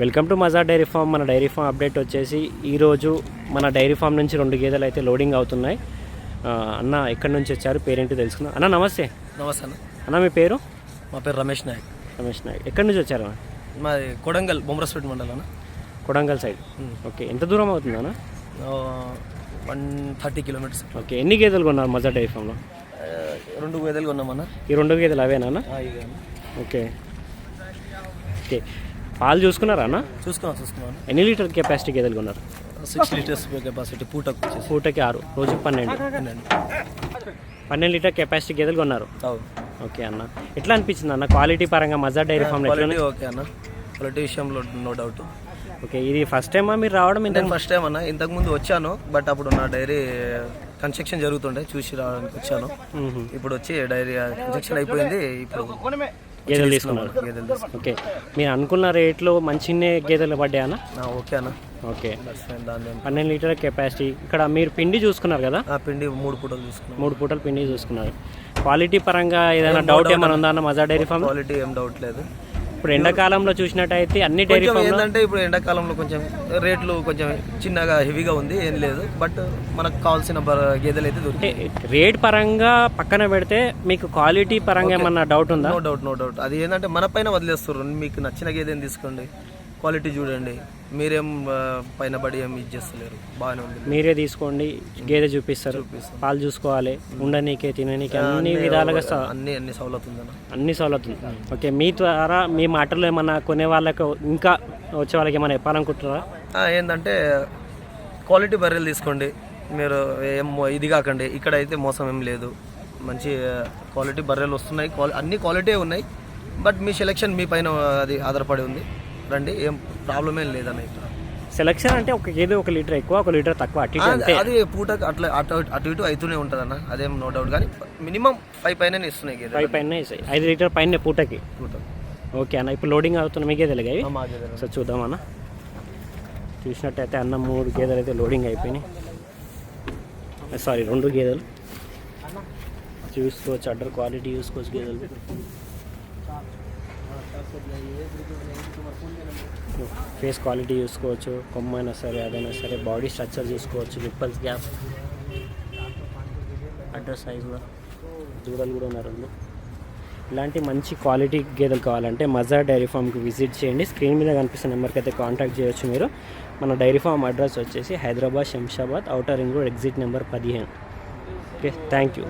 Welcome to Mazhar dairy farm. మన dairy farm update వచ్చేసి ఈరోజు మన డైరీ ఫామ్ నుంచి 2 గేదెలు అయితే లోడింగ్ అవుతున్నాయి. అన్న ఎక్కడి నుంచి వచ్చారు, పేరేంటి తెలుసుకుందాం. అన్న నమస్తే. నమస్తే అన్న. అన్న మీ పేరు? మా పేరు రమేష్ నాయక్. రమేష్ నాయక్. ఎక్కడి నుంచి వచ్చారు అన్న? మాది కొడంగల్ బొమ్మరస్పేట మండలం. కొడంగల్ సైడ్. ఓకే, ఎంత దూరం అవుతుంది అన్న? 130 కిలోమీటర్స్. ఓకే, ఎన్ని గేదెలు కొన్నారు మజార్ డైరీ ఫామ్లో? 2 గేదెలు కొన్నామన్న. ఈ 2 గేదెలు అవేనా అన్న? Okay okay. పాలు చూసుకున్నారా అన్న? చూసుకున్నాను. ఎన్ని లీటర్ కెపాసిటీ గేదెలు కొన్నారు? 6 లీటర్స్ కెపాసిటీ. పూటకి 6, రోజుకి 12 లీటర్ కెపాసిటీ గేదెలు కొన్నారు. ఓకే అన్న, ఎట్లా అనిపించింది అన్న క్వాలిటీ పరంగా మజార్ డైరీ ఫామ్లో? ఓకే అన్న, క్వాలిటీ విషయంలో నో డౌట్. ఓకే, ఇది ఫస్ట్ టైమా మీరు రావడం? ఫస్ట్ టైం అన్న. ఇంతకుముందు వచ్చాను, బట్ అప్పుడు నా డైరీ కన్స్ట్రక్షన్ జరుగుతుండే, చూసి రావడానికి వచ్చాను. ఇప్పుడు వచ్చి డైరీ కన్స్ట్రక్షన్ అయిపోయింది, ఇప్పుడు గేదెలు తీసుకున్నారు. ఓకే, మీరు అనుకున్న రేట్లో మంచినే గేదెలు పడ్డాయన్నా? ఓకే అన్న. Okay, 12 litre capacity. ఇక్కడ మీరు పిండి చూసుకున్నారు కదా? పిండి 3 పూటలు చూసుకున్నాను. 3 పూటలు పిండి చూసుకున్నారు. క్వాలిటీ పరంగా ఏదైనా డౌట్ ఏమైనా ఉందా అన్న మజార్ డైరీ ఫామ్? క్వాలిటీ ఏం డౌట్ లేదు. ఇప్పుడు ఎండాకాలంలో చూసినట్టయితే అన్ని డైరీ ఫామ్ ఏంటంటే ఇప్పుడు ఎండాకాలంలో కొంచెం రేట్లు కొంచెం చిన్నగా హెవీగా ఉంది, ఏం లేదు. బట్ మనకు కావాల్సిన గేదెలు అయితే దొరుకుతాయి. రేట్ పరంగా పక్కన పెడితే మీకు క్వాలిటీ పరంగా ఏమన్నా డౌట్ ఉందా? No doubt. అది ఏంటంటే మన పైన వదిలేస్తారు. మీకు నచ్చిన గేదెని తీసుకోండి, క్వాలిటీ చూడండి. మీరేం పైన పడి ఏం ఇది చేస్తలేరు, బాగానే ఉంది. మీరే తీసుకోండి, గేదె చూపిస్తారు, పాలు చూసుకోవాలి, ఉండనీకే తిననీకే అన్ని విధాలుగా అన్ని సౌలత్ ఉందన్న. అన్ని సౌలత్ ఉంది. ఓకే, మీ ద్వారా మీ మాటల్లో ఏమన్నా కొనే వాళ్ళకి ఇంకా వచ్చే వాళ్ళకి ఏమైనా చెప్పాలనుకుంటున్నారా? ఏంటంటే క్వాలిటీ బర్రెలు తీసుకోండి, మీరు ఏం ఇది కాకండి. ఇక్కడ అయితే మోసం ఏం లేదు, మంచి క్వాలిటీ బర్రెలు వస్తున్నాయి. అన్ని క్వాలిటీ ఉన్నాయి, బట్ మీ సెలెక్షన్ మీ పైన అది ఆధారపడి ఉంది. రండి, ఏం ప్రాబ్లం ఏం లేదన్న. ఇక్కడ సెలెక్షన్ అంటే ఒక గేదె 1 లీటర్ ఎక్కువ, 1 లీటర్ తక్కువ, అది పూటకు అటు ఇటు అవుతూనే ఉంటుంది అన్న, అదేం నో డౌట్. కానీ మినిమం 5 పైన ఇస్తున్నాయి గేదె. 5 పైన 5 లీటర్ పైన పూటకి. ఓకే అన్న, ఇప్పుడు లోడింగ్ అవుతున్న మీ గేదెలు అవి. సో చూద్దాం అన్న. చూసినట్టయితే అన్న 3 గేదెలు అయితే లోడింగ్ అయిపోయినాయి. సారీ, 2 గేదెలు చూసుకోవచ్చు. అడ్డర్ క్వాలిటీ చూసుకోవచ్చు గేదెలు. ఫేస్ క్వాలిటీ చూసుకోవచ్చు, కొమ్మైనా సరే అదైనా సరే, బాడీ స్ట్రక్చర్ చూసుకోవచ్చు, నిప్పల్స్ గ్యాప్, అడ్డర్ సైజులో దూడలు కూడా ఉన్నారు. ఇలాంటి మంచి క్వాలిటీ గేదెలు కావాలంటే మజార్ డైరీ ఫామ్కి విజిట్ చేయండి. స్క్రీన్ మీద కనిపిస్తున్న నెంబర్కి అయితే కాంటాక్ట్ చేయొచ్చు మీరు. మన డైరీ ఫామ్ అడ్రస్ వచ్చేసి Hyderabad, Shamshabad, outer ring road, exit number 15. Okay, thank you.